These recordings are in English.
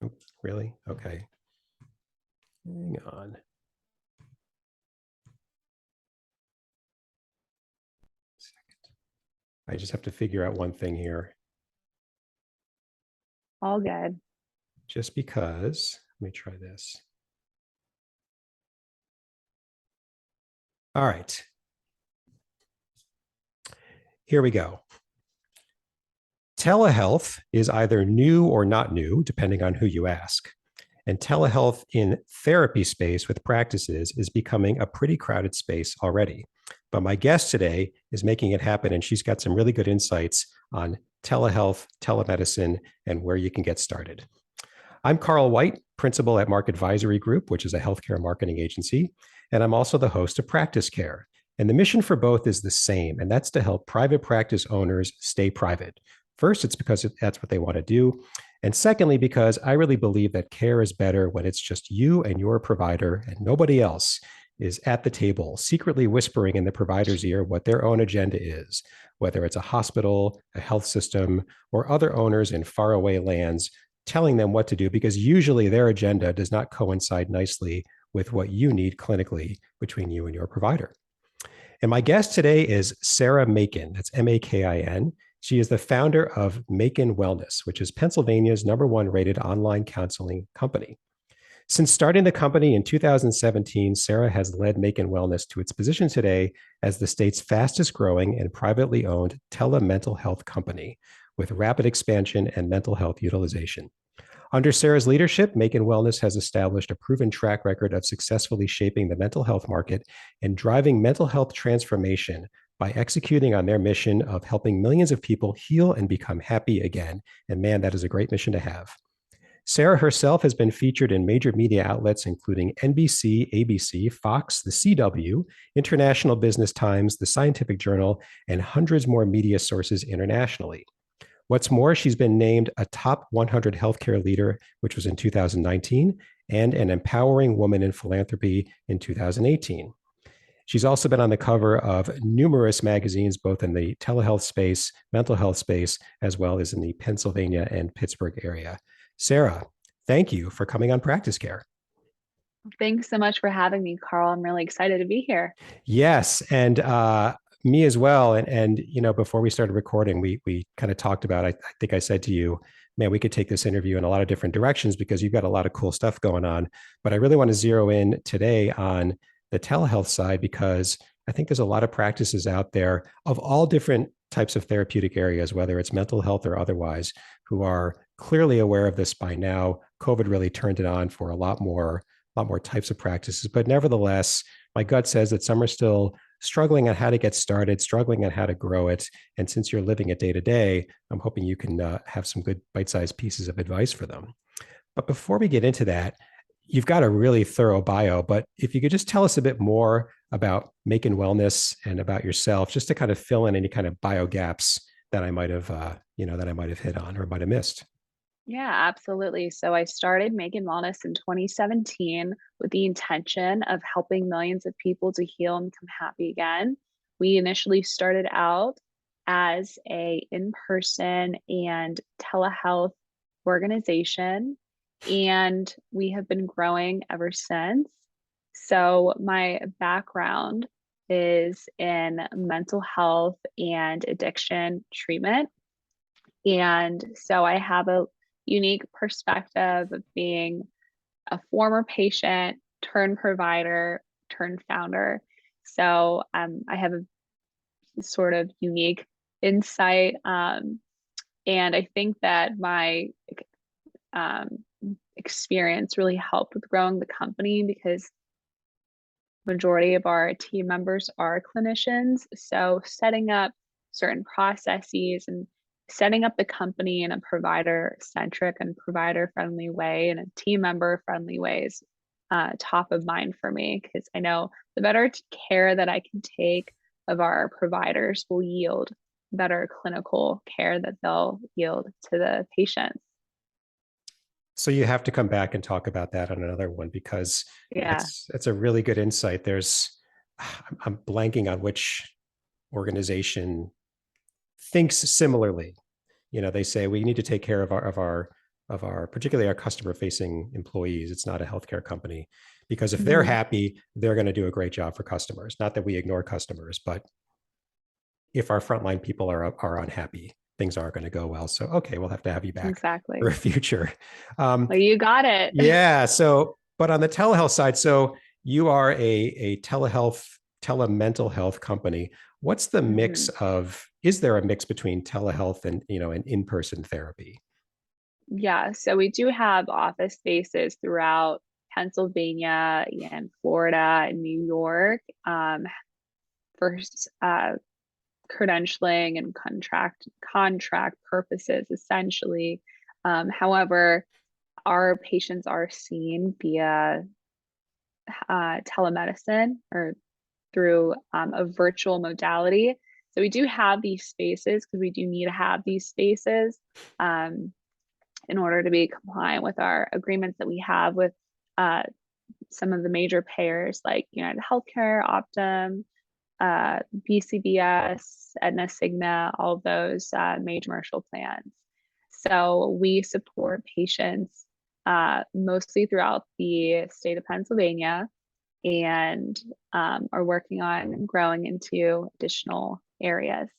Oh, really? Okay. Hang on. I just have to figure out one thing here. All good. Just because, let me try this. All right. Here we go. Telehealth is either new or not new, depending on who you ask. And telehealth in therapy space with practices is becoming a pretty crowded space already. But my guest today is making it happen, and she's got some really good insights on telehealth, telemedicine, and where you can get started. I'm Carl White, principal at Mark Advisory Group, which is a healthcare marketing agency, and I'm also the host of PracticeCare. And the mission for both is the same, and that's to help private practice owners stay private. First, it's because that's what they want to do. And secondly, because I really believe that care is better when it's just you and your provider and nobody else is at the table, secretly whispering in the provider's ear what their own agenda is, whether it's a hospital, a health system, or other owners in faraway lands telling them what to do, because usually their agenda does not coincide nicely with what you need clinically between you and your provider. And my guest today is Sara Makin. That's Makin. She is the founder of Makin Wellness, which is Pennsylvania's #1 rated online counseling company. Since starting the company in 2017, Sara has led Makin Wellness to its position today as the state's fastest growing and privately owned telemental health company with rapid expansion and mental health utilization. Under Sara's leadership, Makin Wellness has established a proven track record of successfully shaping the mental health market and driving mental health transformation by executing on their mission of helping millions of people heal and become happy again. And man, that is a great mission to have. Sara herself has been featured in major media outlets, including NBC, ABC, Fox, the CW, International Business Times, the Scientific Journal, and hundreds more media sources internationally. What's more, she's been named a top 100 healthcare leader, which was in 2019, and an empowering woman in philanthropy in 2018. She's also been on the cover of numerous magazines, both in the telehealth space, mental health space, as well as in the Pennsylvania and Pittsburgh area. Sara, thank you for coming on PracticeCare. Thanks so much for having me, Carl. I'm really excited to be here. Yes, and me as well. And you know, before we started recording, we kind of talked about. I think I said to you, "Man, we could take this interview in a lot of different directions because you've got a lot of cool stuff going on." But I really want to zero in today on the telehealth side because I think there's a lot of practices out there of all different types of therapeutic areas, whether it's mental health or otherwise, who are clearly aware of this by now. COVID really turned it on for a lot more types of practices. But nevertheless, my gut says that some are still struggling on how to get started, struggling on how to grow it. And since you're living it day to day, I'm hoping you can have some good bite-sized pieces of advice for them. But before we get into that, you've got a really thorough bio, but if you could just tell us a bit more about Makin Wellness and about yourself, just to kind of fill in any kind of bio gaps that I might have, that I might have hit on or might have missed. Yeah, absolutely. So I started Making Wellness in 2017 with the intention of helping millions of people to heal and become happy again. We initially started out as a in-person and telehealth organization, and we have been growing ever since. So my background is in mental health and addiction treatment. And so I have a unique perspective of being a former patient turned provider turned founder. So I have a sort of unique insight. And I think that my um, experience really helped with growing the company because majority of our team members are clinicians. So setting up certain processes and setting up the company in a provider centric and provider friendly way and a team member friendly way is top of mind for me because I know the better care that I can take of our providers will yield better clinical care that they'll yield to the patients. So you have to come back and talk about that on another one because Yeah. that's a really good insight. I'm blanking on which organization thinks similarly. You know, they say we need to take care of particularly our customer facing employees. It's not a healthcare company, because if they're Mhm. happy, they're going to do a great job for customers. Not that we ignore customers, but if our frontline people are unhappy, things aren't going to go well. So, okay, we'll have to have you back for a Exactly. future. Um, Well, you got it. yeah. So, but on the telehealth side, so you are a telehealth, telemental health company. What's the mix Mhm. of, is there a mix between telehealth and, and in-person therapy? Yeah, so we do have office spaces throughout Pennsylvania and Florida and New York, for credentialing and contract purposes, essentially. However, our patients are seen via telemedicine or through a virtual modality. So we do have these spaces because we do need to have these spaces um, in order to be compliant with our agreements that we have with uh, some of the major payers like United Healthcare, Optum, BCBS, Aetna, Cigna, all of those major commercial plans. So we support patients mostly throughout the state of Pennsylvania and are working on growing into additional areas.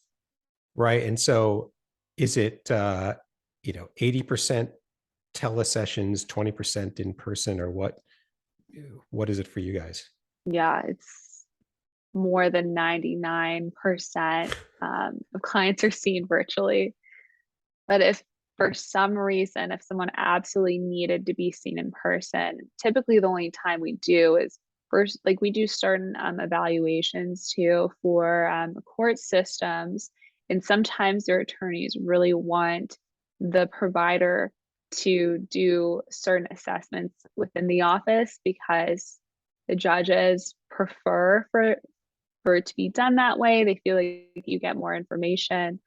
Right. And so is it, 80% telesessions, 20% in person, or what is it for you guys? Yeah, it's more than 99% of clients are seen virtually. But if for some reason, if someone absolutely needed to be seen in person, typically the only time we do is first, like we do certain evaluations too for court systems. And sometimes their attorneys really want the provider to do certain assessments within the office because the judges prefer for it to be done that way. They feel like you get more information.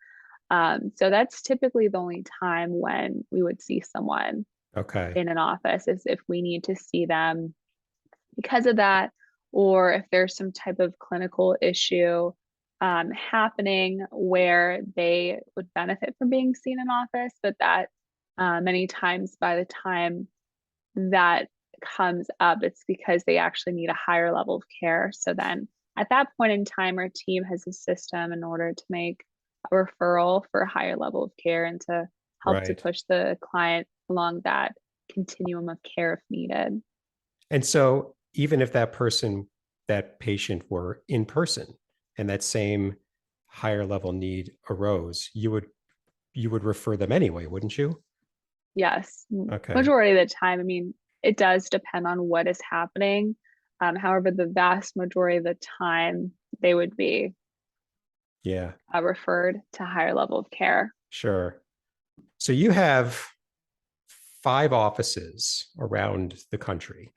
So that's typically the only time when we would see someone Okay. in an office is if we need to see them because of that, or if there's some type of clinical issue happening where they would benefit from being seen in office, but that many times by the time that comes up, it's because they actually need a higher level of care. So then at that point in time, our team has a system in order to make a referral for a higher level of care and to help to Right. push the client along that continuum of care if needed. And so even if that patient were in person and that same higher level need arose, you would refer them anyway, wouldn't you? Yes, Okay. majority of the time. I mean, it does depend on what is happening. However, the vast majority of the time, they would be Yeah, referred to higher level of care. sure. So you have 5 offices around the country.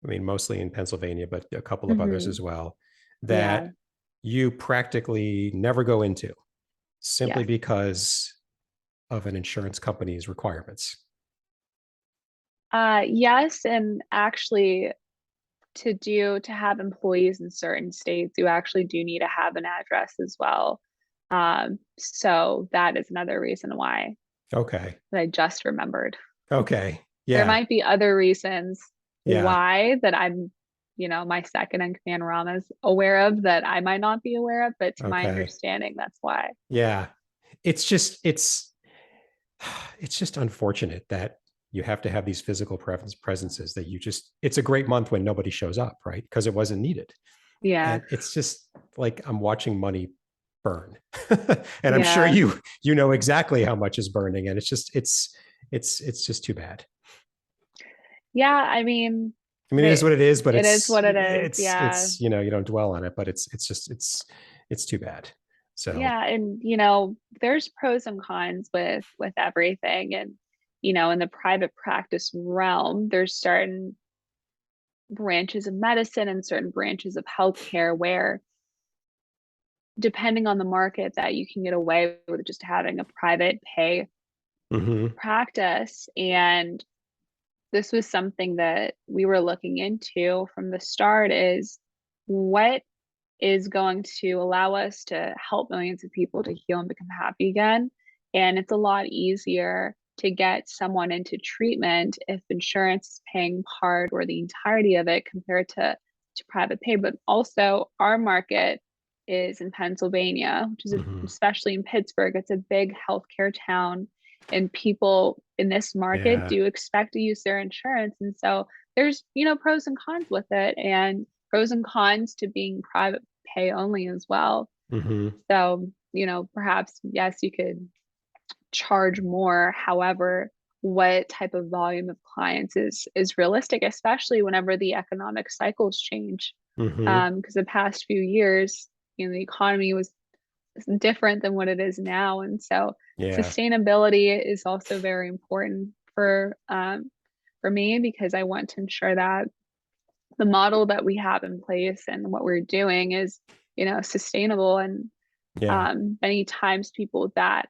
I mean, mostly in Pennsylvania, but a couple of others Hmm. as well, Yeah. that you practically never go into simply Yes. because of an insurance company's requirements. Yes, and actually, to have employees in certain states, you actually do need to have an address as well. So that is another reason why Okay. that I just remembered. Okay. There Yeah. might be other reasons Yeah. why that my second in command Ram is aware of that I might not be aware of, but to my Okay. understanding, that's why. Yeah. It's just, it's just unfortunate that you have to have these physical presences that it's a great month when nobody shows up, right? Because it wasn't needed. Yeah. And it's just like I'm watching money burn. And I'm sure Yeah. you know exactly how much is burning. And it's just too bad. Yeah. I mean, I mean, it is the what it is, but it is what it is. Yeah. you don't dwell on it, but it's too bad. So, Yeah, and there's pros and cons with everything. And in the private practice realm, there's certain branches of medicine and certain branches of healthcare where depending on the market that you can get away with just having a private pay mhm. practice. And this was something that we were looking into from the start is what is going to allow us to help millions of people to heal and become happy again. And it's a lot easier to get someone into treatment if insurance is paying part or the entirety of it compared to private pay. But also our market is in Pennsylvania, which is Hmm. especially in Pittsburgh. It's a big healthcare town, and people in this market Yeah. do expect to use their insurance. And so there's, pros and cons with it, and pros and cons to being private pay only as well. Hmm. So, perhaps, yes, you could charge more. However, what type of volume of clients is realistic, especially whenever the economic cycles change. Hmm. Because the past few years, the economy was different than what it is now, and so Yeah. sustainability is also very important for me, because I want to ensure that the model that we have in place and what we're doing is, sustainable. And Yeah. many times people that,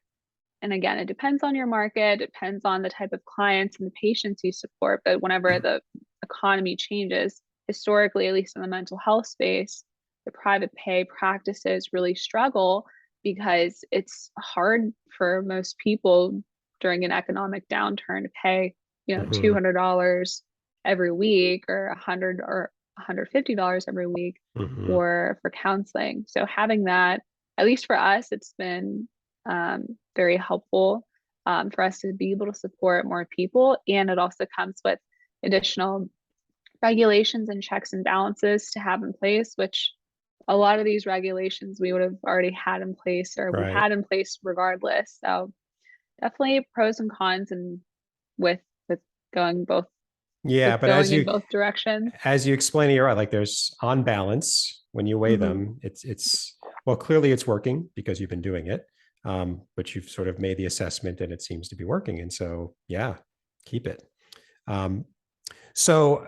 and again, it depends on your market, depends on the type of clients and the patients you support. But whenever the economy changes, historically, at least in the mental health space, the private pay practices really struggle because it's hard for most people during an economic downturn to pay, Hmm. $200 every week, or 100 or $150 every week Hmm. for counseling. So having that, at least for us, it's been very helpful for us to be able to support more people. And it also comes with additional regulations and checks and balances to have in place, which a lot of these regulations we would have already had in place, or we Right. had in place regardless. So definitely pros and cons, and with with going both Yeah, with but going in both directions. as you explain it, you're right. Like there's on balance when you weigh Mm-hmm. them, it's well, clearly it's working because you've been doing it. But you've sort of made the assessment and it seems to be working. And so yeah, keep it. Um, so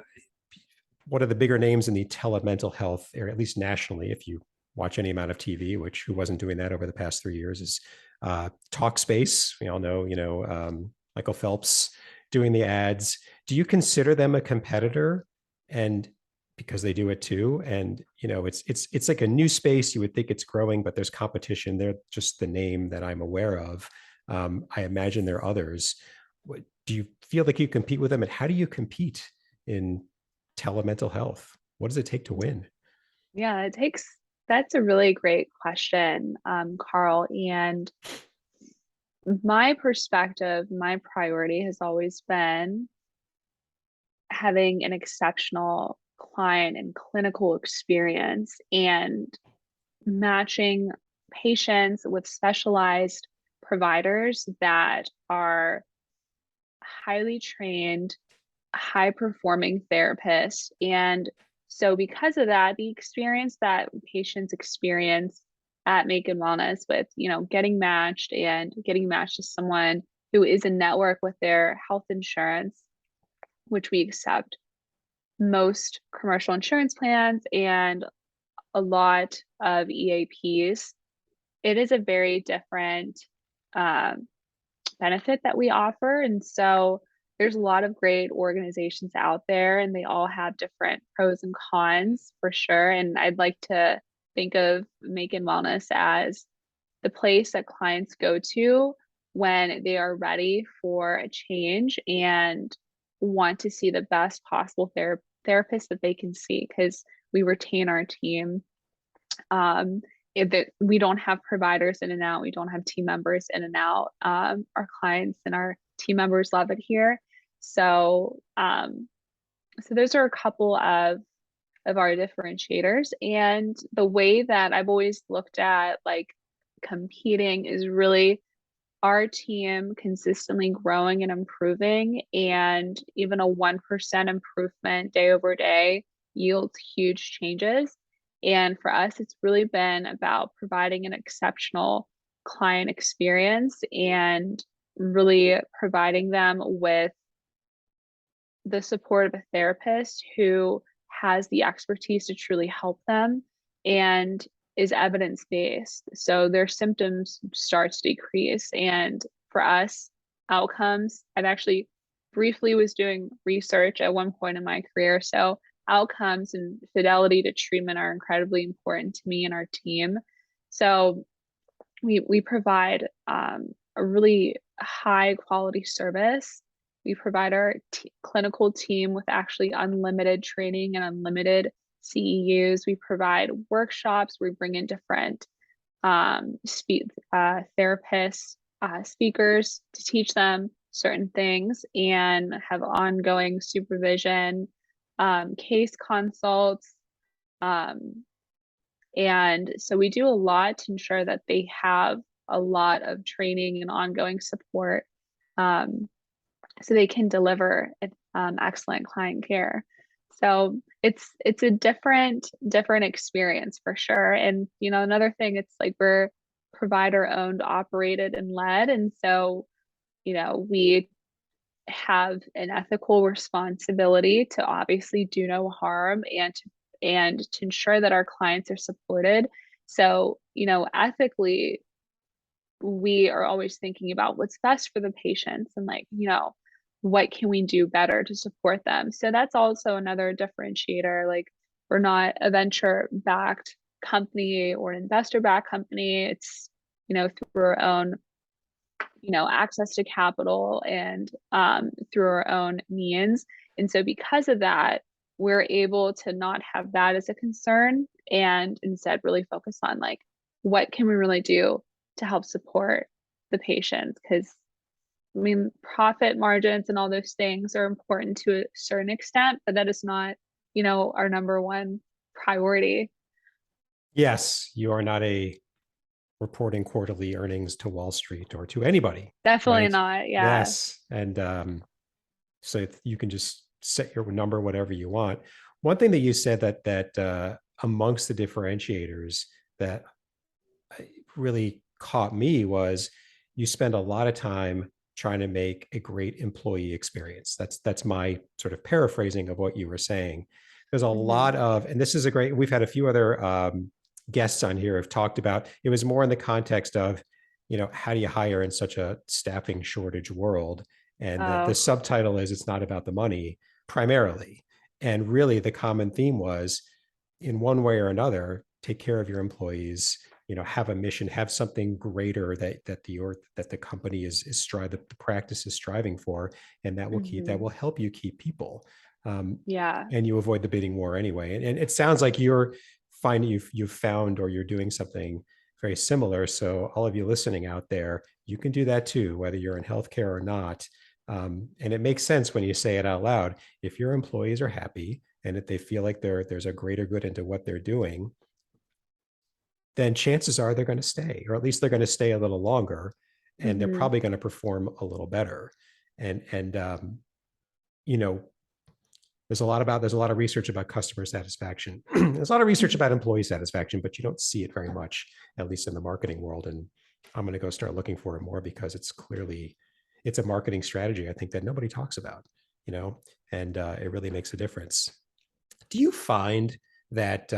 one of the bigger names in the telemental health area, at least nationally, if you watch any amount of TV, which who wasn't doing that over the past 3 years, is Talkspace. We all know, Michael Phelps doing the ads. Do you consider them a competitor? And because they do it too, and it's like a new space. You would think it's growing, but there's competition. They're just the name that I'm aware of. I imagine there are others. Do you feel like you compete with them, and how do you compete in telemental health? What does it take to win? Yeah, that's a really great question, Carl. And my perspective, my priority has always been having an exceptional client and clinical experience, and matching patients with specialized providers that are highly trained, high performing therapists. And so, because of that, the experience that patients experience at Makin Wellness with, getting matched to someone who is in network with their health insurance, which we accept most commercial insurance plans and a lot of EAPs, it is a very different um, benefit that we offer. And so there's a lot of great organizations out there, and they all have different pros and cons for sure. And I'd like to think of Makin Wellness as the place that clients go to when they are ready for a change and want to see the best possible therapist that they can see, because we retain our team. um, we don't have providers in and out. We don't have team members in and out. Our clients and our team members love it here. So, so those are a couple of our differentiators. And the way that I've always looked at like competing is really our team consistently growing and improving, and even a 1% improvement day over day yields huge changes. And for us, it's really been about providing an exceptional client experience and really providing them with the support of a therapist who has the expertise to truly help them and is evidence based. So their symptoms start to decrease. And for us, outcomes, I've actually briefly was doing research at one point in my career. So outcomes and fidelity to treatment are incredibly important to me and our team. So we provide a really high quality service. We provide our clinical team with actually unlimited training and unlimited CEUs. We provide workshops. We bring in different therapists, speakers to teach them certain things and have ongoing supervision, case consults. And so we do a lot to ensure that they have a lot of training and ongoing support, so they can deliver excellent client care. So it's a different experience for sure. And another thing, it's like we're provider owned, operated, and led, and so we have an ethical responsibility to obviously do no harm and to ensure that our clients are supported. So ethically, we are always thinking about what's best for the patients and what can we do better to support them. So that's also another differentiator. Like, we're not a venture backed company or an investor backed company. It's through our own access to capital and through our own means. And so because of that, we're able to not have that as a concern and instead really focus on what can we really do to help support the patients. Because profit margins and all those things are important to a certain extent, but that is not our number one priority. Yes, you are not a reporting quarterly earnings to Wall Street or to anybody. Definitely Right? not. Yeah. Yes. And so you can just set your number whatever you want. One thing that you said that amongst the differentiators that really caught me was you spend a lot of time trying to make a great employee experience. That's my sort of paraphrasing of what you were saying. There's a lot of, and this is a great, we've had a few other guests on here have talked about, it was more in the context of, how do you hire in such a staffing shortage world? And the subtitle is, it's not about the money primarily. And really the common theme was, in one way or another, take care of your employees, have a mission, have something greater that the company the practice is striving for, and that will help you keep people. Yeah. And you avoid the bidding war anyway. And it sounds like you've found, or you're doing something very similar. So all of you listening out there, you can do that too, whether you're in healthcare or not. And it makes sense when you say it out loud. If your employees are happy and if they feel like there's a greater good into what they're doing, then chances are they're going to stay, or at least they're going to stay a little longer, and they're probably going to perform a little better. And there's a lot of research about customer satisfaction. There's a lot of research about employee satisfaction, but you don't see it very much, at least in the marketing world. And I'm going to go start looking for it more, because it's a marketing strategy, I think, that nobody talks about, and it really makes a difference. Do you find that,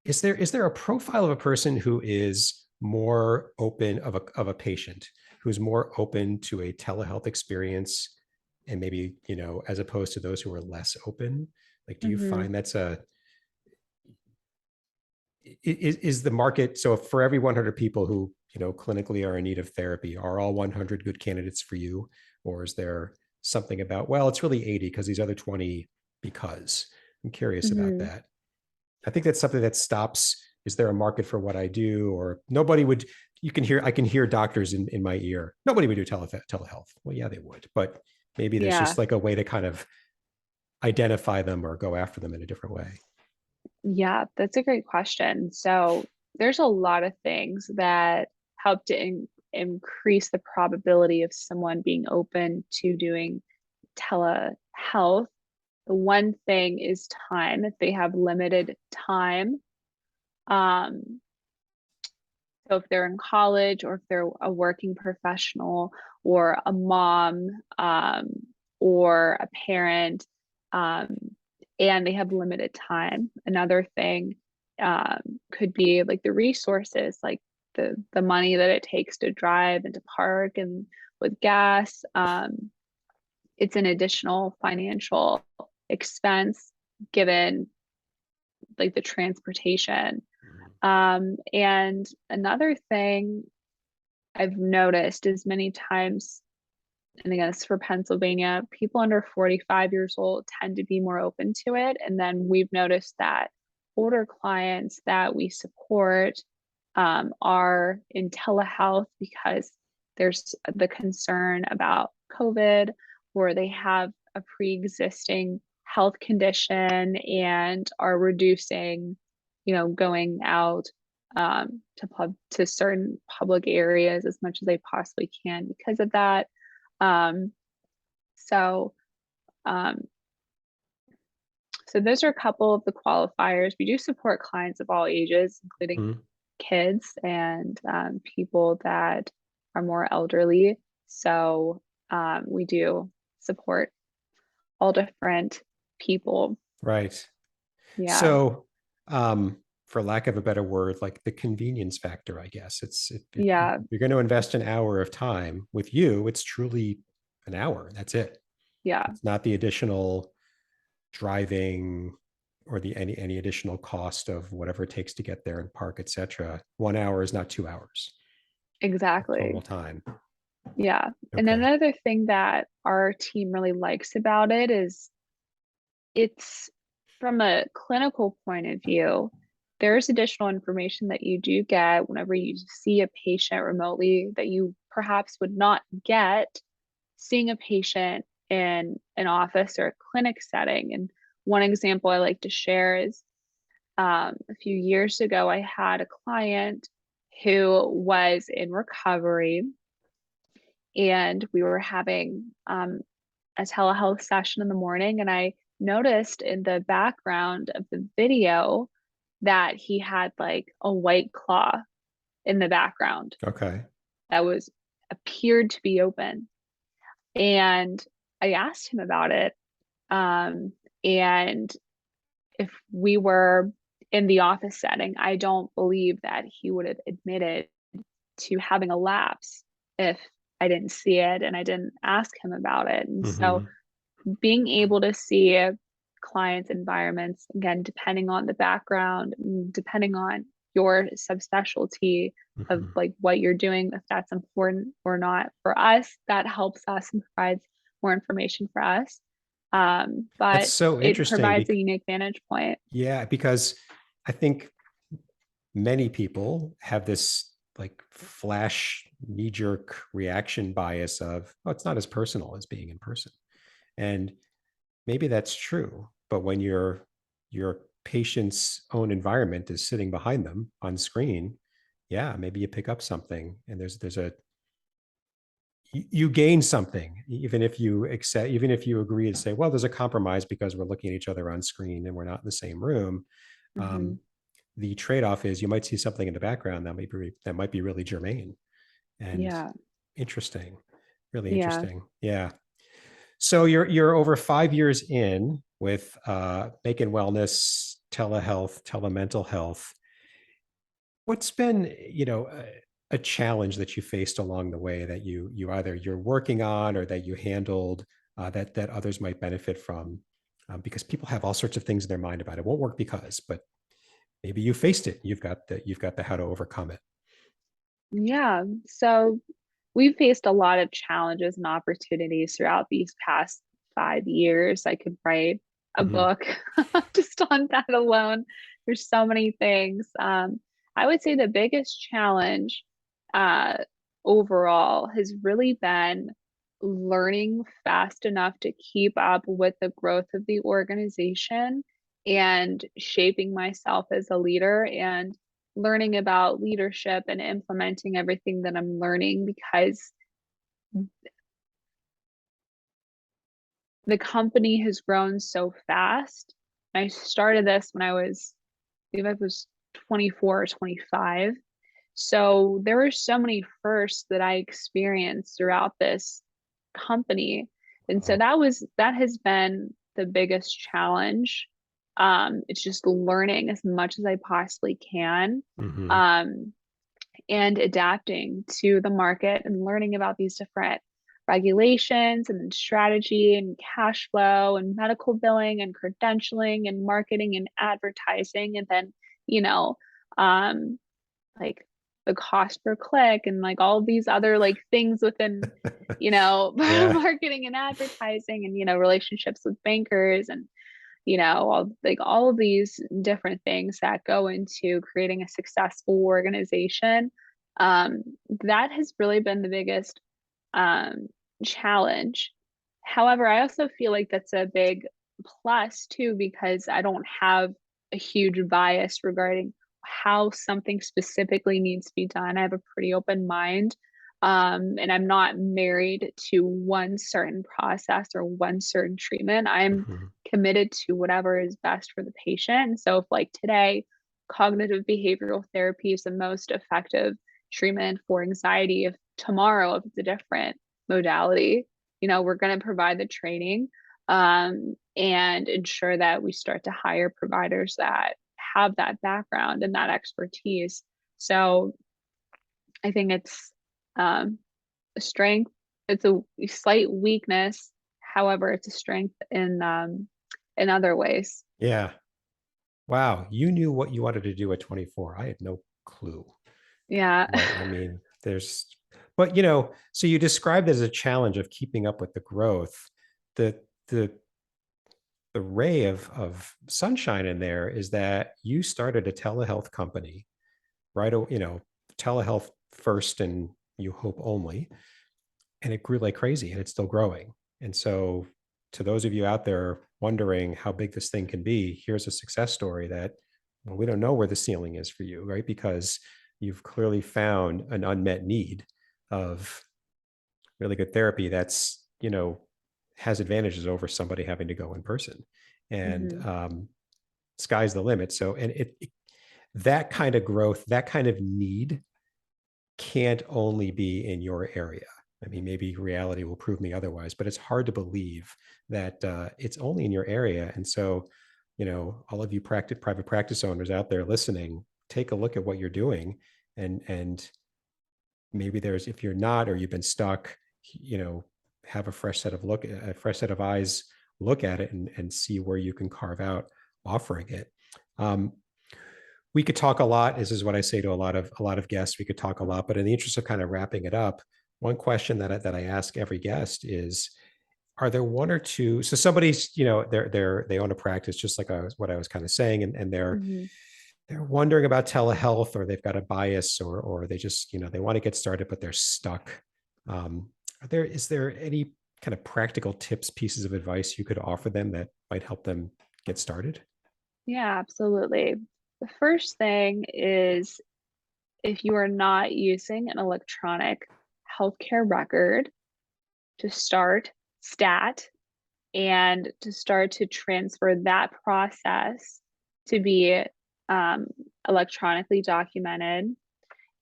is there a profile of a person who is more open, of a patient who's more open to a telehealth experience, and maybe, as opposed to those who are less open? Like, do you find is the market, so for every 100 people who, clinically are in need of therapy, are all 100 good candidates for you? Or is there something about, well, it's really 80 because these other 20, because I'm curious about that. I think that's something that stops. Is there a market for what I do? Or nobody would, I can hear doctors in my ear. Nobody would do telehealth. Well, yeah, they would, but maybe there's just like a way to kind of identify them or go after them in a different way. Yeah, that's a great question. So there's a lot of things that help to increase the probability of someone being open to doing telehealth. The one thing is time. If they have limited time, so if they're in college, or if they're a working professional, or a mom, or a parent, and they have limited time. Another thing could be like the resources, like the money that it takes to drive and to park and with gas. It's an additional financial expense given like the transportation. And another thing I've noticed as many times, and again, it's for Pennsylvania, people under 45 years old tend to be more open to it. And then we've noticed that older clients that we support are in telehealth because there's the concern about COVID, or they have a pre-existing health condition and are reducing, going out to certain public areas as much as they possibly can because of that. Um, so, um, so those are a couple of the qualifiers. We do support clients of all ages, including Mhm. kids and people that are more elderly. So we do support all different people. Right. Yeah, So, for lack of a better word, like the convenience factor, I guess if yeah, you're going to invest an hour of time with you, it's truly an hour. That's it. yeah, It's not the additional driving or the any additional cost of whatever it takes to get there and park, etc. 1 hour is not 2 hours of total exactly. time. Yeah. And Okay. another thing that our team really likes about it is it's from a clinical point of view, there's additional information that you do get whenever you see a patient remotely that you perhaps would not get seeing a patient in an office or a clinic setting. And one example I like to share is a few years ago, I had a client who was in recovery, and we were having a telehealth session in the morning. And I noticed in the background of the video that he had like a white claw in the background Okay. that was appeared to be open. And I asked him about it. And if we were in the office setting, I don't believe that he would have admitted to having a lapse if I didn't see it and I didn't ask him about it. And so Hmm. being able to see clients' environments, again, depending on the background, depending on your subspecialty of Hmm. like what you're doing, if that's important or not for us, that helps us and provides more information for us. That's But so it interesting. provides a unique vantage point. Yeah, because I think many people have this like flash knee jerk reaction bias of, oh, it's not as personal as being in person. And maybe that's true. But when your patient's own environment is sitting behind them on screen, yeah, maybe you pick up something and there's a you gain something, even if you accept, even if you agree to say, well, there's a compromise because we're looking at each other on screen and we're not in the same room. Mm-hmm. Um, the trade-off is you might see something in the background that might be really germane and Yeah. interesting, really Yeah. interesting. Yeah. So you're over 5 years in with Makin Wellness, telehealth, telemental health. What's been, a challenge that you faced along the way that you either you're working on or that you handled that others might benefit from? Because people have all sorts of things in their mind about it. Won't work because, but maybe you faced it. You've got the how to overcome it. Yeah. So we've faced a lot of challenges and opportunities throughout these past 5 years. I could write a Hmm. book just on that alone. There's so many things. I would say the biggest challenge uh, overall has really been learning fast enough to keep up with the growth of the organization and shaping myself as a leader and learning about leadership and implementing everything that I'm learning because the company has grown so fast. I started this when I believe I was 24 or 25. So there were so many firsts that I experienced throughout this company. And so Wow. that has been the biggest challenge. It's just learning as much as I possibly can. Hmm. Um, and adapting to the market and learning about these different regulations and strategy and cash flow and medical billing and credentialing and marketing and advertising and then you know um like the cost per click and like all these other like things within, Yeah. marketing and advertising and, relationships with bankers and, all of these different things that go into creating a successful organization. Um, that has really been the biggest um, challenge. However, I also feel like that's a big plus too, because I don't have a huge bias regarding how something specifically needs to be done. I have a pretty open mind. And I'm not married to one certain process or one certain treatment. I'm Mhm. committed to whatever is best for the patient. So if like today, cognitive behavioral therapy is the most effective treatment for anxiety, if tomorrow, if it's a different modality, we're going to provide the training and ensure that we start to hire providers that have that background and that expertise. So I think it's a strength. It's a slight weakness. However, it's a strength in other ways. Yeah. Wow. You knew what you wanted to do at 24. I had no clue. Yeah. What I mean, but so you described it as a challenge of keeping up with the growth. The the the ray of sunshine in there is that you started a telehealth company, right? Telehealth first and you hope only, and it grew like crazy and it's still growing. And so to those of you out there wondering how big this thing can be, here's a success story that, well, we don't know where the ceiling is for you, right? Because you've clearly found an unmet need of really good therapy that's, has advantages over somebody having to go in person. And Hmm. sky's the limit. So, and that kind of growth, that kind of need can't only be in your area. I mean, maybe reality will prove me otherwise, but it's hard to believe that it's only in your area. And so, all of you private practice owners out there listening, take a look at what you're doing, and maybe if you're not, or you've been stuck, have a fresh set of eyes, look at it and see where you can carve out offering it. Um, we could talk a lot. This is what I say to a lot of guests. We could talk a lot, but in the interest of kind of wrapping it up, one question that I ask every guest is, are there one or two? So somebody's, they own a practice, just like what I was kind of saying, and Hmm. they're wondering about telehealth, or they've got a bias, or they just, they want to get started, but they're stuck. Um, is there any kind of practical tips, pieces of advice you could offer them that might help them get started? Yeah, absolutely. The first thing is if you are not using an electronic healthcare record to start STAT and to start to transfer that process to be um, electronically documented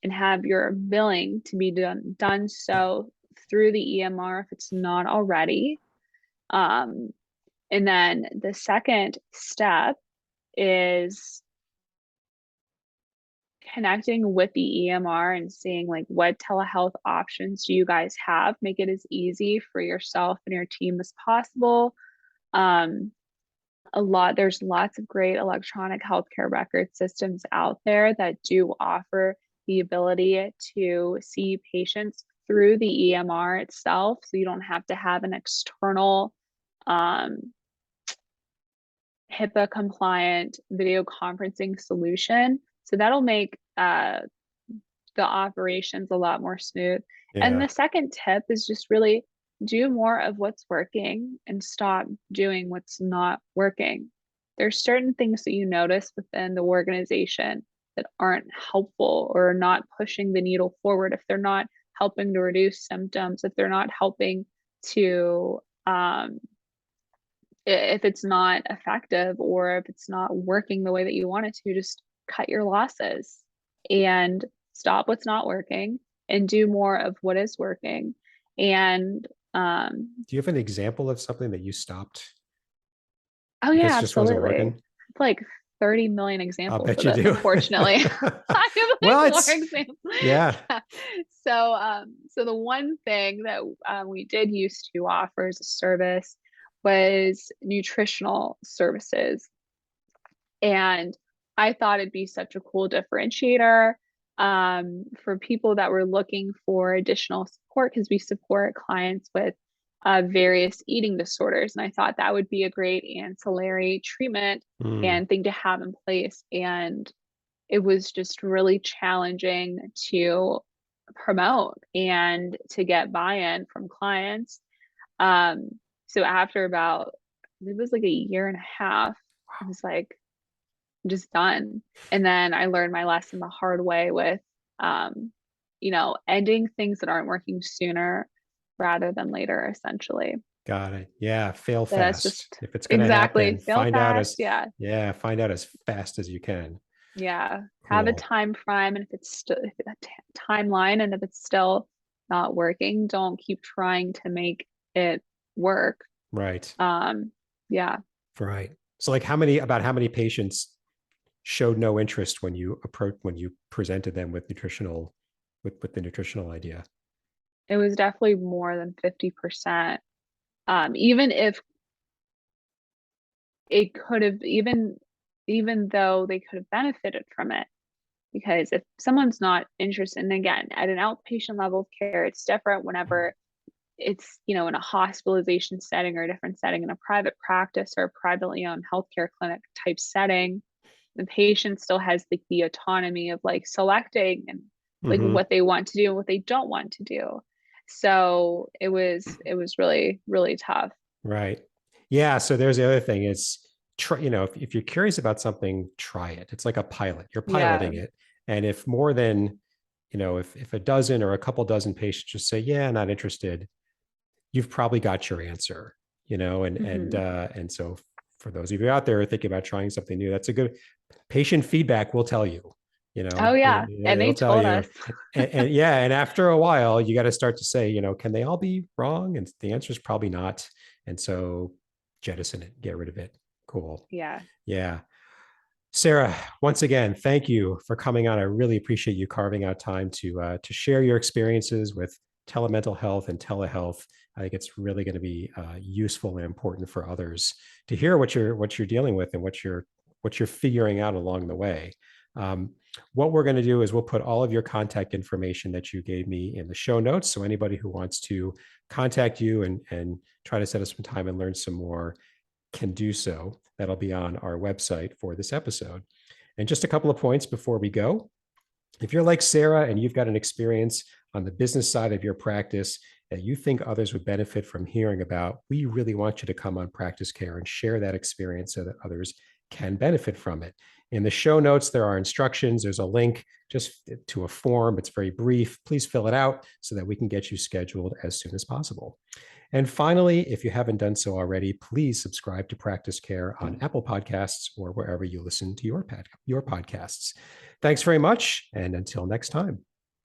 and have your billing to be done so through the EMR if it's not already. Um, and then the second step is connecting with the EMR and seeing like what telehealth options do you guys have. Make it as easy for yourself and your team as possible. Um, there's lots of great electronic healthcare record systems out there that do offer the ability to see patients through the EMR itself, so you don't have to have an external um, HIPAA compliant video conferencing solution. So that'll make the operations a lot more smooth. And Yeah. the second tip is just really do more of what's working and stop doing what's not working. There's certain things that you notice within the organization that aren't helpful or not pushing the needle forward. If they're not helping to reduce symptoms, if they're not helping to, if it's not effective or if it's not working the way that you want it to, just cut your losses and stop what's not working and do more of what is working. And Do you have an example of something that you stopped oh because yeah, it just wasn't absolutely. working? It's like 30 million I'll examples bet of you this, do. unfortunately. I have like Well, more it's examples. yeah. Yeah. So the one thing that we did used to offer as a service was nutritional services. And I thought it'd be such a cool differentiator. for people that were looking for additional support, because we support clients with various eating disorders. And I thought that would be a great ancillary treatment Mm, and thing to have in place. And it was just really challenging to promote and to get buy-in from clients. Um, so after about, it was like a year and a half, I was like, I'm just done. And then I learned my lesson the hard way with, um, ending things that aren't working sooner rather than later, essentially. got it. Yeah. Fail So that's fast. just If it's going to exactly happen, fail fast. Yeah. find out as fast as you can. Yeah. Have a Cool. time frame. And if it's still timeline, and if it's still not working, don't keep trying to make it work. Right. Um, yeah. Right. So like how many patients showed no interest when you presented them with with the nutritional idea? It was definitely more than 50%. Even if it could have even though they could have benefited from it, because if someone's not interested, and again, at an outpatient level of care, it's different whenever it's, in a hospitalization setting or a different setting in a private practice or a privately owned healthcare clinic type setting. The patient still has like the autonomy of like selecting and like Mm-hmm. what they want to do and what they don't want to do. So it was really, really tough. Right. Yeah. So there's the other thing is try, if you're curious about something, try it. It's like a pilot. You're Yeah. piloting it. And if more than, if a dozen or a couple dozen patients just say, yeah, not interested, you've probably got your answer, Hmm. and so for those of you out there thinking about trying something new, that's a good patient feedback will tell you, Oh yeah. And it'll they tell told you. us. And yeah, and after a while, you got to start to say, can they all be wrong? And the answer is probably not. And so jettison it, get rid of it. Cool. Yeah. Yeah. Sara, once again, thank you for coming on. I really appreciate you carving out time to share your experiences with telemental health and telehealth. I think it's really going to be useful and important for others to hear what you're dealing with and what you're figuring out along the way. Um, what we're going to do is we'll put all of your contact information that you gave me in the show notes. So anybody who wants to contact you and try to set up some time and learn some more can do so. That'll be on our website for this episode. And just a couple of points before we go. If you're like Sara and you've got an experience on the business side of your practice that you think others would benefit from hearing about, we really want you to come on PracticeCare and share that experience so that others can benefit from it. In the show notes, there are instructions. There's a link just to a form. It's very brief. Please fill it out so that we can get you scheduled as soon as possible. And finally, if you haven't done so already, please subscribe to PracticeCare on Apple Podcasts or wherever you listen to your podcasts. Thanks very much. And until next time.